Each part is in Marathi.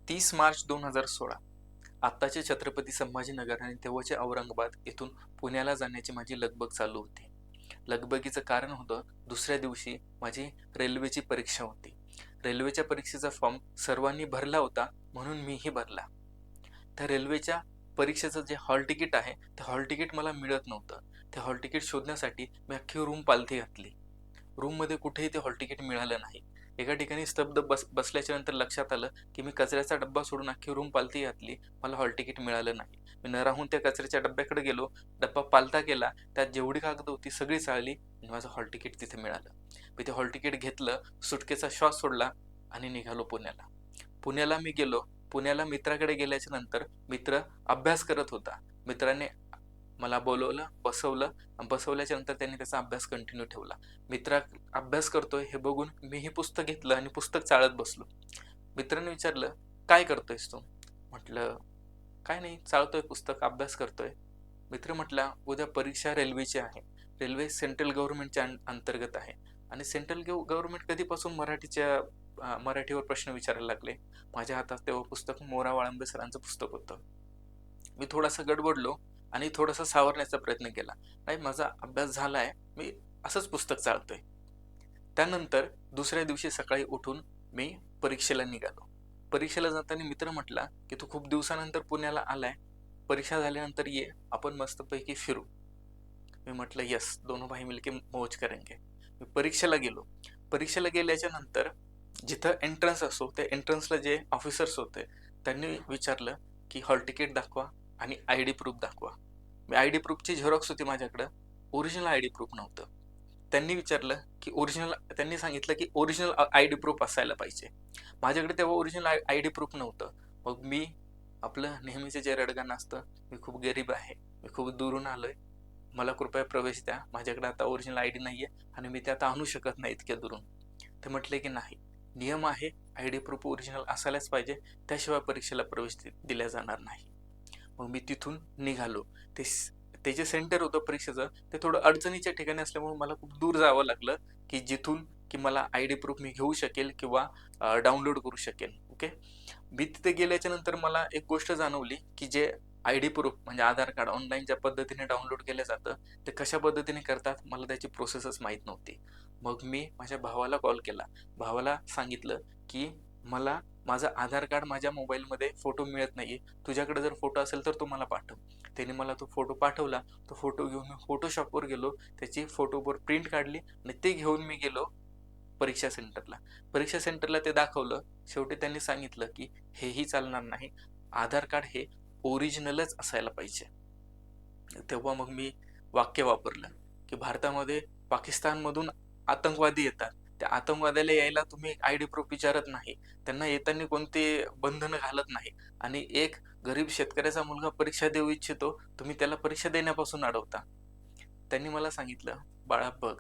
30 मार्च 2016 आत्ताचे छत्रपती संभाजीनगर आणि तेव्हाचे औरंगाबाद येथून पुण्याला जाण्याची माझी लगबग चालू होती. लगबगीचं कारण होतं, दुसऱ्या दिवशी माझी रेल्वेची परीक्षा होती. रेल्वेच्या परीक्षेचा फॉर्म सर्वांनी भरला होता, म्हणून मीही भरला. त्या रेल्वेच्या परीक्षेचं जे हॉल तिकीट आहे, ते हॉल तिकीट मला मिळत नव्हतं. ते हॉल तिकीट शोधण्यासाठी मी अख्खी रूम पालथी घातली. रूममध्ये कुठेही ते हॉल तिकीट मिळालं नाही. एका ठिकाणी स्तब्ध बसल्याच्या नंतर लक्षात आलं, की मी कचऱ्याचा डब्बा सोडून अख्खी रूम पालथी घातली. मला हॉल तिकीट मिळालं नाही. मी न राहून त्या कचऱ्याच्या डब्याकडे गेलो. डब्बा पालथा केला. त्यात जेवढी कागद होती सगळी चाळली आणि माझं हॉल तिकीट तिथे मिळालं. मी ते हॉल तिकीट घेतलं, सुटकेचा श्वास सोडला आणि निघालो पुण्याला. पुण्याला मी गेलो. पुण्याला मित्राकडे गेल्याच्या नंतर मित्र अभ्यास करत होता. मित्राने मला बोलवलं, बसवलं. बसवल्याच्या नंतर त्यांनी त्याचा अभ्यास कंटिन्यू ठेवला. मित्र अभ्यास करतोय हे बघून मीही पुस्तक घेतलं आणि पुस्तक चाळत बसलो. मित्राने विचारलं, "काय करतोयस तू?" म्हटलं, "काय नाही, चाळतोय पुस्तक, अभ्यास करतोय." मित्र म्हटला, "उद्या परीक्षा रेल्वेची आहे. रेल्वे सेंट्रल गव्हर्नमेंटच्या अंतर्गत आहे आणि सेंट्रल गव्हर्नमेंट कधीपासून मराठीवर प्रश्न विचारायला लागले?" माझ्या हातात तेव्हा पुस्तक मोरा वाळंबे सरांचं पुस्तक होतं. मी थोडासा गडबडलो आणि थोडासा सावरण्याचा प्रयत्न केला. "नाही, माझा अभ्यास झालाय. मी असंच पुस्तक चाळतोय." त्यानंतर दुसऱ्या दिवशी सकाळी उठून मी परीक्षेला निघालो. परीक्षेला जाताना मित्र म्हटला, की "तू खूप दिवसानंतर पुण्याला आलाय. परीक्षा झाल्यानंतर ये, आपण मस्तपैकी फिरू." मी म्हटलं, "येस, दोनों भाई मिलके मौज करेंगे." मी परीक्षेला गेलो. परीक्षेला गेल्याच्या नंतर जिथं एंट्रन्स असतो, त्या एंट्रन्सला जे ऑफिसर्स होते, त्यांनी विचारलं, की "हॉल तिकीट दाखवा आणि आयडी प्रूफ दाखवा." मी आयडी प्रूफची झेरॉक्स होती माझ्याकडं, ओरिजिनल आयडी प्रूफ नव्हतं. त्यांनी सांगितलं, की ओरिजिनल आयडी प्रूफ असायला पाहिजे. माझ्याकडे तेव्हा ओरिजिनल आयडी प्रूफ नव्हतं. मग मी आपलं नेहमीचं जे रडगाणं असतं, "मी खूप गरीब आहे, मी खूप दुरून आलोय, मला कृपया प्रवेश द्या. माझ्याकडे आता ओरिजिनल आयडी नाहीये आणि मी ते आता आणू शकत नाही इतक्या दुरून." ते म्हटले, की "नाही, नियम आहे, आयडी प्रूफ ओरिजिनल असायलाच पाहिजे, त्याशिवाय परीक्षेला प्रवेश दिला जाणार नाही." मग मी तिथून निघालो. ते जे सेंटर होतं परीक्षेचं, ते थोडं अडचणीच्या ठिकाणी असल्यामुळे मला खूप दूर जावं लागलं, की जिथून की मला आयडी प्रूफ मी घेऊ शकेल किंवा डाउनलोड करू शकेल. ओके. मी तिथे गेल्याच्या नंतर मला एक गोष्ट जाणवली, की जे आयडी प्रूफ म्हणजे आधार कार्ड ऑनलाईन ज्या पद्धतीने डाउनलोड केलं जातं, ते कशा पद्धतीने करतात मला त्याची प्रोसेसच माहीत नव्हती. मग मी माझ्या भावाला कॉल केला. भावाला सांगितलं, की "मला माझं आधार कार्ड माझ्या मोबाईलमध्ये फोटो मिळत नाहीये. तुझ्याकडे जर फोटो असेल तर तो मला पाठव." त्याने मला तो फोटो पाठवला. तो फोटो घेऊन मी फोटोशॉपवर गेलो. त्याची फोटोवर प्रिंट काढली आणि ते घेऊन मी गेलो परीक्षा सेंटरला. परीक्षा सेंटरला ते दाखवलं. शेवटी त्यांनी सांगितलं, की "हेही चालणार नाही. आधार कार्ड हे ओरिजिनलच असायला पाहिजे." तेव्हा मग मी वाक्य वापरलं, की "भारतामध्ये पाकिस्तानमधून आतंकवादी येतात. त्या आतंकवाद्याला यायला तुम्ही आयडी प्रूफ विचारत नाही. त्यांना येताना कोणते बंधनं घालत नाही आणि एक गरीब शेतकऱ्याचा मुलगा परीक्षा देऊ इच्छितो, तुम्ही त्याला परीक्षा देण्यापासून अडवता." त्यांनी मला सांगितलं, "बाळा बघ,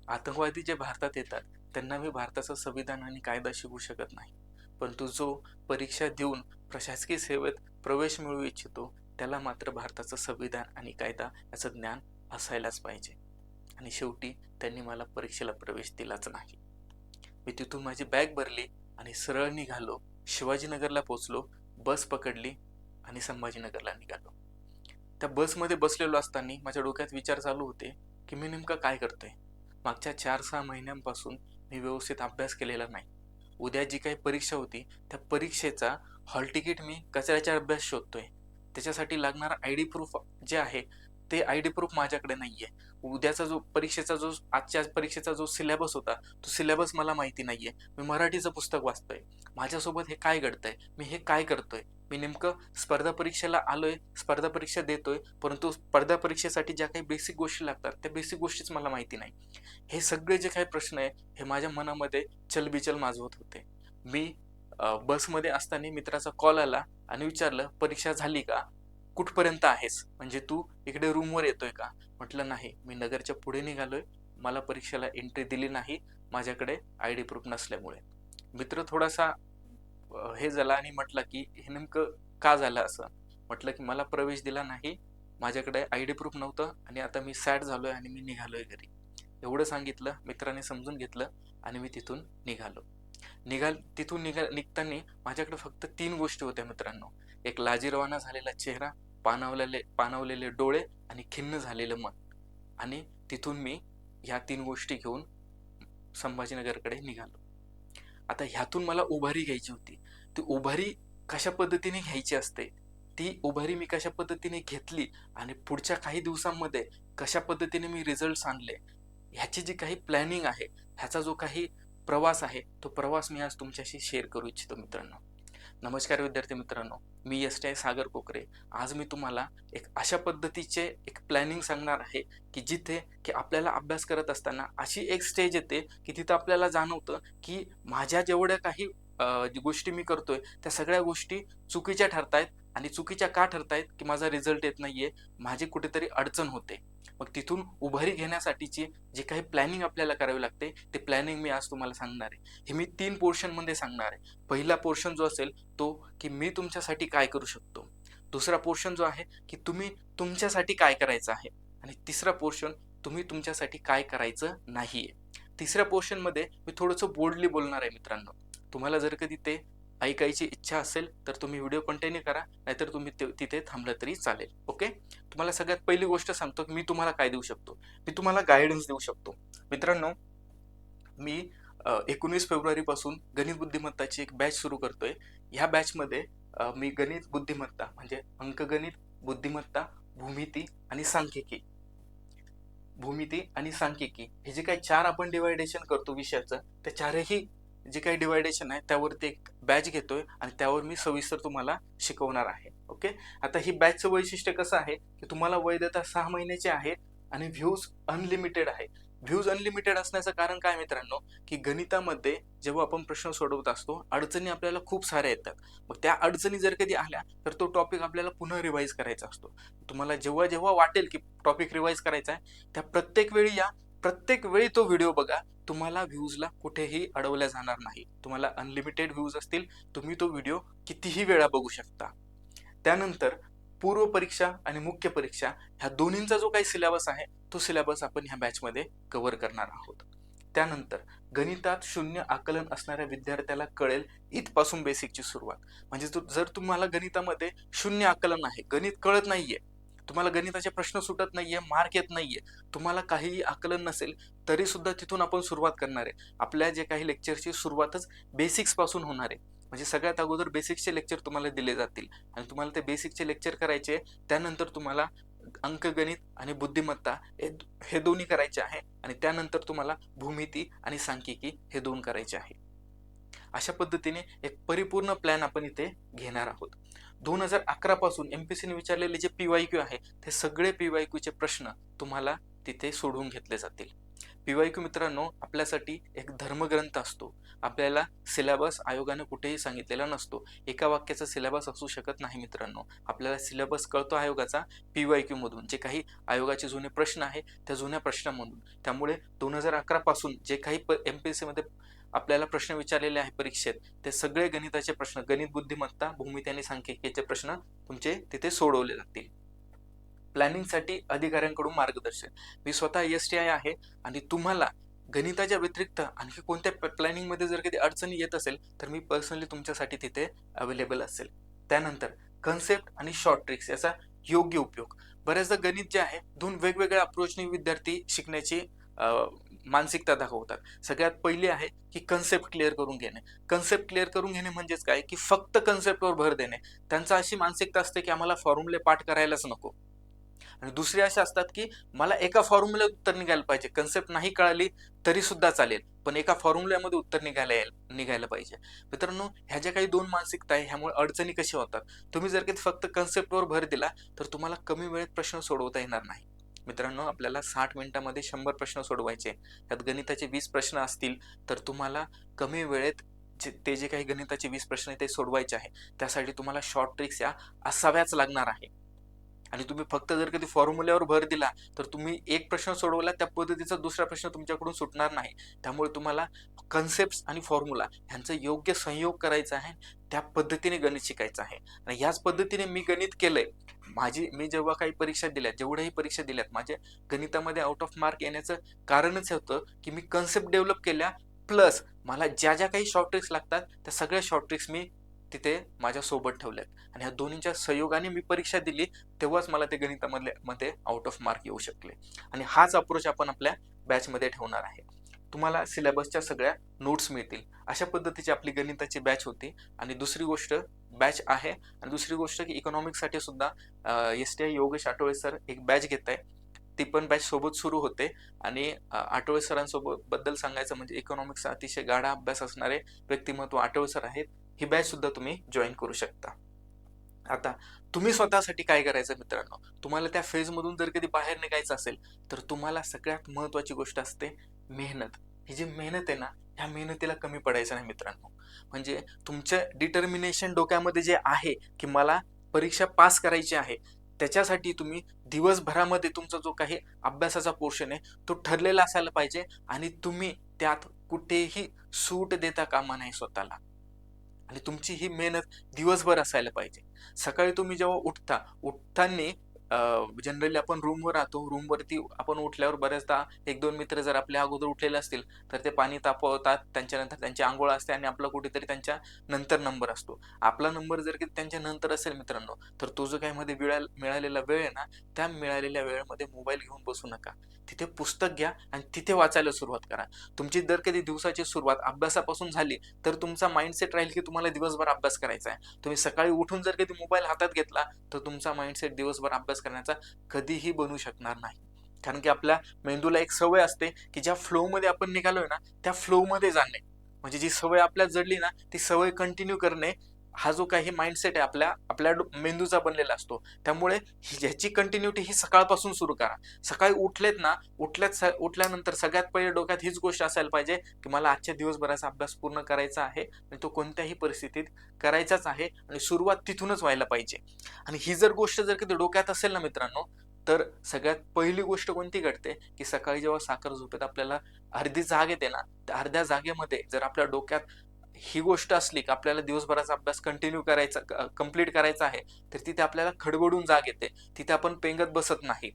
आतंकवादी जे भारतात येतात, त्यांना मी भारताचं संविधान आणि कायदा शिकवू शकत नाही. परंतु जो परीक्षा देऊन प्रशासकीय सेवेत प्रवेश मिळवू इच्छितो, त्याला मात्र भारताचं संविधान आणि कायदा याचं ज्ञान असायलाच पाहिजे." आणि शेवटी त्यांनी मला परीक्षेला प्रवेश दिलाच नाही. मी तिथून माझी बॅग भरली आणि सरळ निघालो. शिवाजीनगरला पोहोचलो, बस पकडली आणि संभाजीनगरला निघालो. त्या बसमध्ये बसलेलो असताना माझ्या डोक्यात विचार चालू होते, की मी नेमकं काय करतोय? मागच्या 4-6 महिन्यांपासून मी व्यवस्थित अभ्यास केलेला नाही. उद्या जी काही परीक्षा होती, त्या परीक्षेचा हॉल तिकीट मी कचऱ्याच्या डब्यात शोधतोय. त्याच्यासाठी लागणारा आयडी प्रूफ जे आहे, ते आयडी प्रूफ माझ्याकडे नाहीये. आजच्या परीक्षेचा जो सिलेबस होता, तो सिलेबस मला माहिती नाहीये. मी मराठीचं पुस्तक वाचतोय. माझ्यासोबत हे काय घडतंय? मी हे काय करतोय? मी नेमकं स्पर्धा परीक्षेला आलोय, स्पर्धा परीक्षा देतोय, परंतु स्पर्धा परीक्षेसाठी ज्या काही बेसिक गोष्टी लागतात, त्या बेसिक गोष्टीच मला माहिती नाही. हे सगळे जे काही प्रश्न आहे, हे माझ्या मनामध्ये चलबिचल माजवत होते. मी बसमध्ये असताना मित्राचा कॉल आला आणि विचारलं, "परीक्षा झाली का? कुठपर्यंत आहेस? म्हणजे तू इकडे रूमवर येतोय का?" म्हटलं, "नाही, मी नगरच्या पुढे निघालोय. मला परीक्षेला एंट्री दिली नाही, माझ्याकडे आयडी प्रूफ नसल्यामुळे." मित्र थोडासा हे झाला आणि म्हटला, की "हे नेमकं का झालं असं?" म्हटलं, की "मला प्रवेश दिला नाही, माझ्याकडे आयडी प्रूफ नव्हतं आणि आता मी सॅड झालोय आणि मी निघालोय घरी." एवढं सांगितलं. मित्राने समजून घेतलं आणि मी तिथून निघालो. तिथून निघताना माझ्याकडे फक्त 3 गोष्टी होत्या मित्रांनो. एक लाजिरवाणा झालेला चेहरा, पाणावलेले डोळे आणि खिन्न झालेलं मन. आणि तिथून मी ह्या 3 गोष्टी घेऊन संभाजीनगरकडे निघालो. आता ह्यातून मला उभारी घ्यायची होती. ती उभारी कशा पद्धतीने घ्यायची असते, ती उभारी मी कशा पद्धतीने घेतली आणि पुढच्या काही दिवसांमध्ये कशा पद्धतीने मी रिझल्ट्स आणले, ह्याची जी काही प्लॅनिंग आहे, ह्याचा जो काही प्रवास आहे, तो प्रवास मी आज तुमच्याशी शेअर करू इच्छितो मित्रांनो. नमस्कार विद्यार्थी मित्रांनो, मी एस.टी.आय. सागर कोकरे. आज मी तुम्हाला एक अशा पद्धतीचे एक प्लॅनिंग सांगणार आहे, की जिथे की आपल्याला अभ्यास करत असताना अशी एक स्टेज येते, की तिथं आपल्याला जाणवतं, की माझ्या जेवढ्या काही गोष्टी मी करतोय, त्या सगळ्या गोष्टी चुकीच्या ठरतायत आणि चुकीच्या का ठरतायत, की माझा रिझल्ट येत नाहीये, माझी कुठेतरी अडचण होते. मग तिथून उभारी घेण्यासाठीची जी काही प्लॅनिंग आपल्याला करावी लागते, ते प्लॅनिंग मी आज तुम्हाला सांगणार आहे. हे मी 3 पोर्शनमध्ये सांगणार आहे. पहिला पोर्शन जो असेल तो, की मी तुमच्यासाठी काय करू शकतो. दुसरा पोर्शन जो आहे, की तुम्ही तुमच्यासाठी काय करायचं आहे. आणि तिसरा पोर्शन, तुम्ही तुमच्यासाठी काय करायचं नाहीये. तिसऱ्या पोर्शनमध्ये मी थोडंसं बोल्डली बोलणार आहे मित्रांनो. तुम्हाला जर कधी ते ऐकायची इच्छा असेल, तर तुम्ही व्हिडिओ कंटिन्यू करा, नाहीतर तुम्ही तिथे थांबलं तरी चालेल. ओके? तुम्हाला सगळ्यात पहिली गोष्ट सांगतो, की मी तुम्हाला काय देऊ शकतो. मी तुम्हाला गाईडन्स देऊ शकतो. मित्रांनो, मी 19 फेब्रुवारीपासून गणित बुद्धिमत्ताची एक बॅच सुरू करतोय. ह्या बॅचमध्ये मी गणित बुद्धिमत्ता म्हणजे अंकगणित, बुद्धिमत्ता, भूमिती आणि सांख्यिकी हे जे काही 4 आपण डिवायडेशन करतो विषयाचं, त्या चारही जे काही डिवायडेशन आहे त्यावरती एक बॅच घेतोय आणि त्यावर मी सविस्तर तुम्हाला शिकवणार आहे. ओके? आता ही बॅचचं वैशिष्ट्य कसं आहे, की तुम्हाला वैधता 6 महिन्याची आहे आणि व्ह्यूज अनलिमिटेड आहे. व्ह्यूज अनलिमिटेड असण्याचं कारण काय मित्रांनो, की गणितामध्ये जेव्हा आपण प्रश्न सोडवत असतो, अडचणी आपल्याला खूप साऱ्या येतात. मग त्या अडचणी जर कधी आल्या, तर तो टॉपिक आपल्याला पुन्हा रिवाईज करायचा असतो. तुम्हाला जेव्हा जेव्हा वाटेल, की टॉपिक रिवाईज करायचा आहे, त्या प्रत्येक वेळी तो व्हिडिओ बघा. तुम्हाला व्ह्यूजला कुठेही अडवल्या जाणार नाही. तुम्हाला अनलिमिटेड व्ह्यूज असतील, तुम्ही तो व्हिडिओ कितीही वेळा बघू शकता. त्यानंतर पूर्व परीक्षा आणि मुख्य परीक्षा ह्या दोन्हींचा जो काही सिलेबस आहे, तो सिलेबस आपण ह्या बॅचमध्ये कव्हर करणार आहोत. त्यानंतर गणितात शून्य आकलन असणाऱ्या विद्यार्थ्याला कळेल इथपासून बेसिकची सुरुवात. म्हणजे जर तुम्हाला गणितामध्ये शून्य आकलन आहे, गणित कळत नाहीये, तुम्हाला गणिताचे प्रश्न सुटत नाहीये, मार्क येत नाहीये, तुम्हाला काहीही आकलन नसेल, तरी सुद्धा तिथून आपण सुरुवात करणार आहे. आपल्या जे काही लेक्चरची सुरुवातच बेसिक्स पासून होणार आहे. म्हणजे सगळ्यात अगोदर बेसिक्सचे लेक्चर तुम्हाला दिले जातील आणि तुम्हाला ते बेसिकचे लेक्चर करायचे. त्यानंतर तुम्हाला अंकगणित आणि बुद्धिमत्ता हे दोन्ही करायचे आहे आणि त्यानंतर तुम्हाला भूमिती आणि सांख्यिकी हे 2 करायचे आहे. अशा पद्धतीने एक परिपूर्ण प्लॅन आपण इथे घेणार आहोत. 2011 पासून एमपीसीने विचारलेले जे पीवायक्यू आहे, ते सगळे पीवायक्यूचे प्रश्न तुम्हाला तिथे सोडवून घेतले जातील. पीवायक्यू मित्रांनो आपल्यासाठी एक धर्मग्रंथ असतो. आपल्याला सिलेबस आयोगाने कुठेही सांगितलेला नसतो. एका वाक्याचा सिलेबस असू शकत नाही मित्रांनो. आपल्याला सिलेबस कळतो आयोगाचा पीवायक्यू मधून. जे काही आयोगाचे जुने प्रश्न आहे, त्या जुन्या प्रश्नांमधून. त्यामुळे 2011 पासून जे काही एमपीएससी मध्ये आपल्याला प्रश्न विचारलेले आहे परीक्षेत, ते सगळे गणिताचे प्रश्न, गणित बुद्धिमत्ता, भूमिती आणि सांख्यिकीचे प्रश्न तुमचे तिथे सोडवले जातील. प्लॅनिंगसाठी अधिकाऱ्यांकडून मार्गदर्शन. मी स्वतः एस.टी.आय. आहे आणि तुम्हाला गणिताच्या व्यतिरिक्त आणखी कोणत्या प्लॅनिंगमध्ये जर कधी अडचणी येत असेल, तर मी पर्सनली तुमच्यासाठी तिथे अवेलेबल असेल. त्यानंतर कन्सेप्ट आणि शॉर्ट ट्रिक्स याचा योग्य उपयोग. बऱ्याचदा गणित जे आहे 2 वेगवेगळ्या अप्रोचने विद्यार्थी शिकण्याची मानसिकता दाखवतात. सगळ्यात पहिली आहे की कन्सेप्ट क्लिअर करून घेणे. कन्सेप्ट क्लिअर करून घेणे म्हणजेच काय, की फक्त कन्सेप्टवर भर देणे. त्यांचा अशी मानसिकता असते की आम्हाला फॉर्म्युले पाठ करायलाच नको. आणि दुसरे असे असतात की मला एका फॉर्म्युल्यात उत्तर निघायला पाहिजे, कन्सेप्ट नाही कळाली तरी सुद्धा चालेल, पण एका फॉर्म्युल्यामध्ये उत्तर निघायला पाहिजे. मित्रांनो, ह्या ज्या काही 2 मानसिकता आहे, ह्यामुळे अडचणी कशा होतात. तुम्ही जर कधी फक्त कन्सेप्टवर भर दिला, तर तुम्हाला कमी वेळेत प्रश्न सोडवता येणार नाही. मित्रांनो, आपल्याला 60 मिनिटांमध्ये 100 प्रश्न सोडवायचे. त्यात गणिताचे 20 प्रश्न असतील, तर तुम्हाला कमी वेळेत ते जे काही गणिताचे 20 प्रश्न आहे ते सोडवायचे आहे. त्यासाठी तुम्हाला शॉर्ट ट्रिक्स या असाव्याच लागणार आहे. आणि तुम्ही फक्त जर कधी फॉर्म्युल्यावर भर दिला, तर तुम्ही एक प्रश्न सोडवला, त्या पद्धतीचा दुसरा प्रश्न तुमच्याकडून सुटणार नाही. त्यामुळे तुम्हाला कन्सेप्ट्स आणि फॉर्म्युला ह्यांचा योग्य संयोग करायचा आहे. त्या पद्धतीने गणित शिकायचं आहे आणि याच पद्धतीने मी गणित केलंय. मी जेव्हा काही परीक्षा दिल्या, जेवढ्याही परीक्षा दिल्यात, माझ्या गणितामध्ये आउट ऑफ मार्क येण्याचं कारणच होतं की मी कन्सेप्ट डेव्हलप केल्या प्लस मला ज्या ज्या काही शॉर्ट ट्रिक्स लागतात त्या सगळ्या शॉर्ट ट्रिक्स मी तिथे माझ्या सोबत ठेवल्यात. आणि ह्या दोन्हींच्या संयोगाने मी परीक्षा दिली, तेव्हाच मला ते गणितामध्ये आउट ऑफ मार्क येऊ शकले. आणि हाच अप्रोच आपण आपल्या बॅचमध्ये ठेवणार आहे. तुम्हाला सिलेबसच्या सगळ्या नोट्स मिळतील. अशा पद्धतीची आपली गणिताची बॅच होती. आणि दुसरी गोष्ट बॅच आहे, आणि दुसरी गोष्ट की इकॉनॉमिक्ससाठी सुद्धा STI योगेश आठवले सर एक बॅच घेत आहे. ती पण बॅच सोबत सुरू होते. आणि आठवले सरांसोबत बद्दल सांगायचं म्हणजे इकॉनॉमिक्सचा अतिशय गाढा अभ्यास असणारे व्यक्तिमत्व आठवले सर आहेत. ही बॅच सुद्धा तुम्ही जॉईन करू शकता. आता तुम्ही स्वतःसाठी काय करायचं मित्रांनो, तुम्हाला त्या फेजमधून जर कधी बाहेर निघायचं असेल तर तुम्हाला सगळ्यात महत्त्वाची गोष्ट असते मेहनत. ही जी मेहनत आहे ना, ह्या मेहनतीला कमी पडायचं नाही मित्रांनो. म्हणजे तुमचं डिटर्मिनेशन डोक्यामध्ये जे आहे की मला परीक्षा पास करायची आहे, त्याच्यासाठी तुम्ही दिवसभरामध्ये तुमचा जो काही अभ्यासाचा पोर्शन आहे तो ठरलेला असायला पाहिजे. आणि तुम्ही त्यात कुठेही सूट देता कामा नये स्वतःला. आणि तुमची ही मेहनत दिवसभर असायला पाहिजे. सकाळी तुम्ही जेव्हा उठताना जनरली आपण रूमवर राहतो. रूमवरती आपण उठल्यावर बऱ्याचदा 1-2 मित्र जर आपल्या अगोदर उठलेले असतील तर ते पाणी तापवतात. त्यांच्यानंतर त्यांची अंघोळ असते आणि आपला कुठेतरी त्यांच्या नंतर नंबर असतो. आपला नंबर जर की त्यांच्या नंतर असेल मित्रांनो, तर तो जो काही मध्ये मिळालेला वेळ आहे ना, त्या मिळालेल्या वेळेमध्ये मोबाईल घेऊन बसू नका. तिथे पुस्तक घ्या आणि तिथे वाचायला सुरुवात करा. तुमची जर कधी दिवसाची सुरुवात अभ्यासापासून झाली तर तुमचा माइंडसेट राहील की तुम्हाला दिवसभर अभ्यास करायचा आहे. तुम्ही सकाळी उठून जर कधी मोबाईल हातात घेतला तर तुमचा माइंडसेट दिवसभर अभ्यास करण्याचा कधीही बनू शकणार नाही. कारण की आपल्या मेंदूला एक सवय असते की ज्या फ्लोमध्ये आपण निघालोय ना, त्या फ्लोमध्ये जाणे. म्हणजे जी सवय आपल्याला जडली ना, ती सवय कंटिन्यू करणे, हा जो काही माइंडसेट आहे आपल्या आपल्या मेंदूचा बनलेला असतो. त्यामुळे ह्याची कंटिन्युटी ही सकाळपासून सुरू करा. सकाळी उठलेत ना, उठल्यानंतर सगळ्यात पहिले डोक्यात हीच गोष्ट असायला पाहिजे की मला आजच्या दिवसभराचा अभ्यास पूर्ण करायचा आहे आणि तो कोणत्याही परिस्थितीत करायचाच आहे. आणि सुरुवात तिथूनच व्हायला पाहिजे. आणि ही जर गोष्ट जर कधी डोक्यात असेल ना मित्रांनो, तर सगळ्यात पहिली गोष्ट कोणती घडते की सकाळी जेव्हा साखर झोपेत आपल्याला अर्धी जाग येते ना, त्या अर्ध्या जागेमध्ये जर आपल्या डोक्यात ही गोष्ट असली की आपल्याला दिवसभराचा अभ्यास कंटिन्यू करायचा, कंप्लीट करायचा आहे, तर तिथे आपल्याला खडबडून जाग येते. तिथे आपण पेंगत बसत नाही.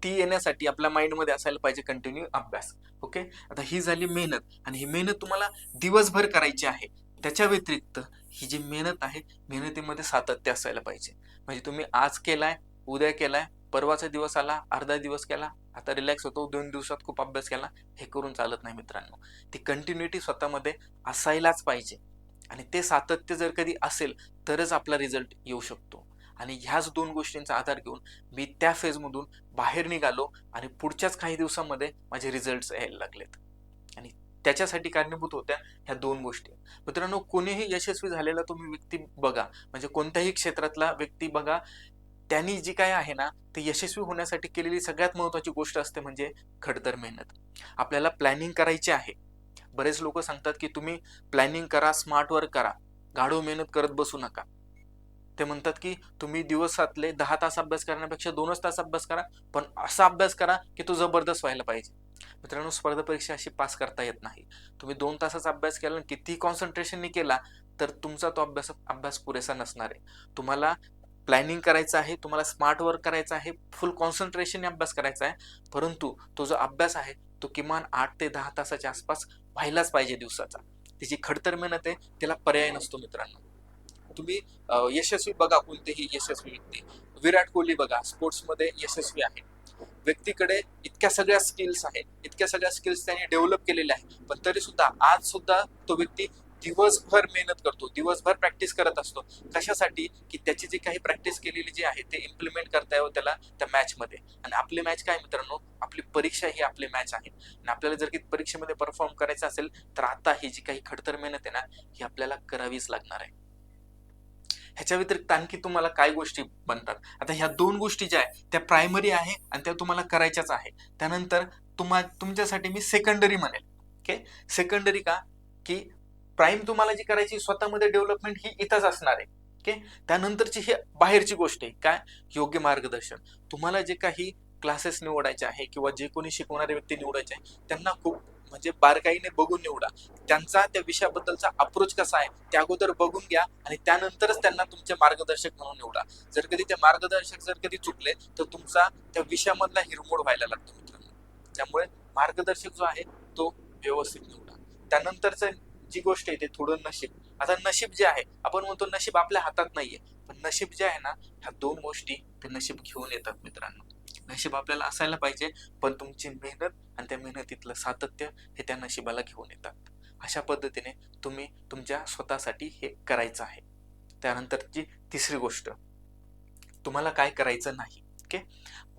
ती येण्यासाठी आपल्या माइंडमध्ये असायला पाहिजे कंटिन्यू अभ्यास. ओके. आता ही झाली मेहनत, आणि ही मेहनत तुम्हाला दिवसभर करायची आहे. त्याच्या व्यतिरिक्त ही जी मेहनत आहे, मेहनतीमध्ये सातत्य असायला पाहिजे. म्हणजे तुम्ही आज केलाय, उद्या केलाय, परवाचा दिवस आला, अर्धा दिवस केला, आता रिलॅक्स होतो, 2 दिवसात खूप अभ्यास केला, हे करून चालत नाही मित्रांनो. ती कंटिन्युटी स्वतःमध्ये असायलाच पाहिजे. आणि ते सातत्य जर कधी असेल तरच आपला रिझल्ट येऊ शकतो. आणि ह्याच 2 गोष्टींचा आधार घेऊन मी त्या फेजमधून बाहेर निघालो आणि पुढच्याच काही दिवसामध्ये माझे रिझल्ट्स यायला लागलेत. आणि त्याच्यासाठी कारणीभूत होत्या ह्या 2 गोष्टी. मित्रांनो, कोणीही यशस्वी झालेला तुम्ही व्यक्ती बघा, म्हणजे कोणत्याही क्षेत्रातला व्यक्ती बघा, त्यांनी जी काय आहे ना, ते यशस्वी होण्यासाठी केलेली सगळ्यात महत्त्वाची गोष्ट असते म्हणजे खडतर मेहनत. आपल्याला प्लॅनिंग करायची आहे. बरेच लोकं सांगतात की तुम्ही प्लॅनिंग करा, स्मार्ट वर्क करा, गाढव मेहनत करत बसू नका. ते म्हणतात की तुम्ही दिवसातले 10 तास अभ्यास करण्यापेक्षा 2च तास अभ्यास करा, पण असा अभ्यास करा की तो जबरदस्त व्हायला पाहिजे. मित्रांनो, स्पर्धा परीक्षा अशी पास करता येत नाही. तुम्ही 2 तासाचा अभ्यास केला आणि कितीही कॉन्सन्ट्रेशननी केला तर तुमचा तो अभ्यास पुरेसा नसणार आहे. तुम्हाला प्लॅनिंग करायचं आहे, तुम्हाला स्मार्ट वर्क करायचं आहे, फुल कॉन्सन्ट्रेशनने अभ्यास करायचा आहे, परंतु तो जो अभ्यास आहे तो किमान 8 ते 10 तासाच्या आसपास व्हायलाच पाहिजे दिवसाचा. त्याची खडतर मेहनत आहे, त्याला पर्याय नसतो मित्रांनो. तुम्ही यशस्वी बघा, कोणतेही यशस्वी व्यक्ती, विराट कोहली बघा, स्पोर्ट्समध्ये यशस्वी आहे. व्यक्तीकडे इतक्या सगळ्या स्किल्स आहेत, इतक्या सगळ्या स्किल्स त्यांनी डेव्हलप केलेल्या आहेत, पण तरी सुद्धा आज सुद्धा तो व्यक्ती दिवसभर मेहनत करतो, दिवसभर प्रॅक्टिस करत असतो. कशासाठी? की त्याची जी काही प्रॅक्टिस केलेली जी आहे ते इम्प्लिमेंट करता यावं त्याला त्या मॅचमध्ये. आणि आपली मॅच काय मित्रांनो, आपली परीक्षा ही आपली मॅच आहे. आणि आपल्याला जर की परीक्षेमध्ये परफॉर्म करायचं असेल तर आता ही जी काही खडतर मेहनत आहे ना, ही आपल्याला करावीच लागणार आहे. ह्याच्या व्यतिरिक्त आणखी तुम्हाला काय गोष्टी बनतात? आता ह्या 2 गोष्टी ज्या आहेत त्या प्रायमरी आहे आणि त्या तुम्हाला करायच्याच आहे. त्यानंतर तुमच्यासाठी मी सेकंडरी म्हणेल. ओके. सेकंडरी का? की प्राईम तुम्हाला जी करायची स्वतःमध्ये डेव्हलपमेंट ही इथंच असणार आहे. ओके. त्यानंतरची ही बाहेरची गोष्ट आहे. काय? योग्य मार्गदर्शन. तुम्हाला जे काही क्लासेस निवडायचे आहे किंवा जे कोणी शिकवणारे व्यक्ती निवडायचे आहे, त्यांना खूप म्हणजे बारकाईने बघून निवडा. त्यांचा त्या विषयाबद्दलचा अप्रोच कसा आहे ते अगोदर बघून घ्या आणि त्यानंतरच त्यांना तुमचे मार्गदर्शक म्हणून निवडा. जर कधी ते मार्गदर्शक जर कधी चुकले तर तुमचा त्या विषयामधला हिरमोड व्हायला लागतो मित्रांनो. त्यामुळे मार्गदर्शक जो आहे तो व्यवस्थित निवडा. त्यानंतरचं जी गोष्ट आहे ते थोडं नशीब. आता नशीब जे आहे, आपण म्हणतो नशीब आपल्या हातात नाहीये, पण नशीब जे आहे ना, ह्या 2 गोष्टी ते नशीब घेऊन येतात मित्रांनो. नशीब आपल्याला असायला पाहिजे, पण तुमची मेहनत आणि त्या मेहनतीतलं सातत्य हे त्या नशिबाला घेऊन येतात. अशा पद्धतीने तुम्ही तुमच्या स्वतःसाठी हे करायचं आहे. त्यानंतरची तिसरी गोष्ट, तुम्हाला काय करायचं नाही. ओके.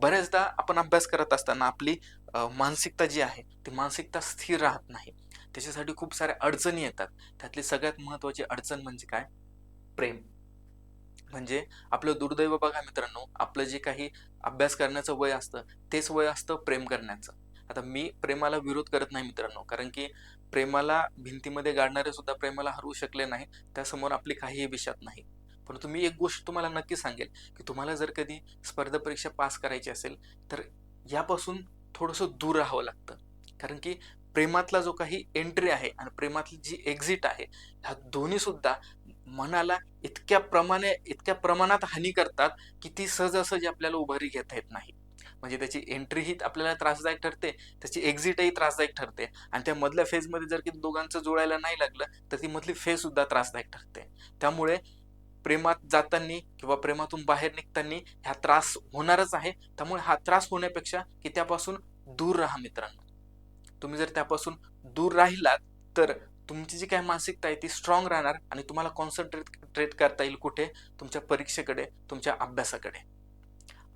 बऱ्याचदा आपण अभ्यास करत असताना आपली मानसिकता जी आहे, ती मानसिकता स्थिर राहत नाही. त्याच्यासाठी खूप साऱ्या अडचणी येतात. त्यातली सगळ्यात महत्त्वाची अडचण म्हणजे काय? प्रेम. म्हणजे आपलं दुर्दैव बघा मित्रांनो, आपलं जे काही अभ्यास करण्याचं वय असतं, तेच वय असतं प्रेम करण्याचं. आता मी प्रेमाला विरोध करत नाही मित्रांनो, कारण की प्रेमाला भिंतीमध्ये गाडणारे सुद्धा प्रेमाला हरवू शकले नाही. त्यासमोर आपली काहीही बिशात नाही. परंतु मी एक गोष्ट तुम्हाला नक्की सांगेल, की तुम्हाला जर कधी स्पर्धा परीक्षा पास करायची असेल, तर यापासून थोडंसं दूर राहावं लागतं. कारण की प्रेमातला जो काही एंट्री आहे आणि प्रेमातली जी एक्झिट आहे, ह्या दोन्ही सुद्धा मनाला इतक्या प्रमाणात हानी करतात, की ती सहजासहजी आपल्याला उभारी घेता येत नाही. म्हणजे त्याची एंट्री ही आपल्याला त्रासदायक ठरते, त्याची एक्झिटही त्रासदायक ठरते आणि त्या मधल्या फेजमध्ये जर की दोघांचं जुळायला नाही लागलं, तर ती मधली फेज सुद्धा त्रासदायक ठरते. त्यामुळे प्रेमात जातांनी किंवा प्रेमातून बाहेर निघतांनी हा त्रास होणारच आहे. त्यामुळे हा त्रास होण्यापेक्षा की त्यापासून दूर राहा मित्रांनो. तुम्ही जर त्यापासून दूर राहिलात, तर तुमची जी काही मानसिकता आहे ती स्ट्राँग राहणार आणि तुम्हाला कॉन्सन्ट्रेट करता येईल कुठे? तुमच्या परीक्षेकडे, तुमच्या अभ्यासाकडे.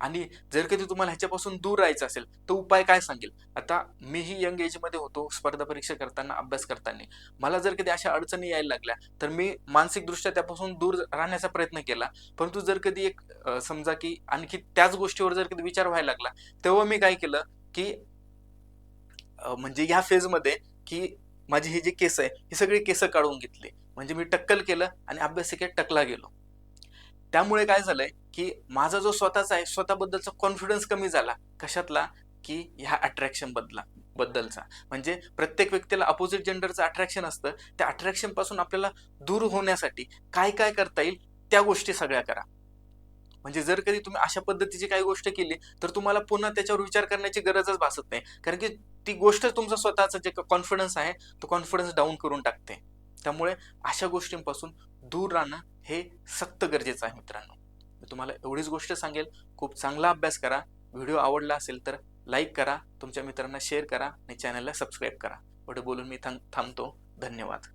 आणि जर कधी तुम्हाला ह्याच्यापासून दूर राहायचं असेल, तर उपाय काय सांगेल? आता मीही यंग एजमध्ये होतो, स्पर्धा परीक्षा करताना, अभ्यास करताना. मला जर कधी अशा अडचणी यायला लागल्या, तर मी मानसिकदृष्ट्या त्यापासून दूर राहण्याचा प्रयत्न केला. परंतु जर कधी समजा की आणखी त्याच गोष्टीवर जर कधी विचार व्हायला लागला, तेव्हा मी काय केलं, की म्हणजे ह्या फेजमध्ये की माझी ही जी केस आहे, ही सगळी केस काढून घेतली. म्हणजे मी टक्कल केलं आणि अभ्यासिकेत टकला गेलो. त्यामुळे काय झालंय, की माझा जो स्वतःचा आहे, स्वतःबद्दलचा कॉन्फिडन्स कमी झाला. कशातला? की ह्या अट्रॅक्शन बद्दलचा. म्हणजे प्रत्येक व्यक्तीला अपोझिट जेंडरचं अट्रॅक्शन असतं. त्या अट्रॅक्शनपासून आपल्याला दूर होण्यासाठी काय-काय करता येईल, त्या गोष्टी सगळ्या करा. म्हणजे जर कधी तुम्ही अशा पद्धतीची काही गोष्ट केली, तर तुम्हाला पुन्हा त्याच्यावर विचार करण्याची गरजच भासत नाही. कारण की ती गोष्ट तुमचा स्वतःचा जे कॉन्फिडन्स आहे, तो कॉन्फिडन्स डाउन करून टाकते. त्यामुळे अशा गोष्टींपासून दूर राहणं हे सक्त गरजेचं आहे मित्रांनो. मी तुम्हाला एवढीच गोष्ट सांगेल, खूप चांगला अभ्यास करा. व्हिडिओ आवडला असेल तर लाईक करा, तुमच्या मित्रांना शेअर करा आणि चॅनलला सबस्क्राईब करा. एवढं बोलून मी थांबतो. धन्यवाद.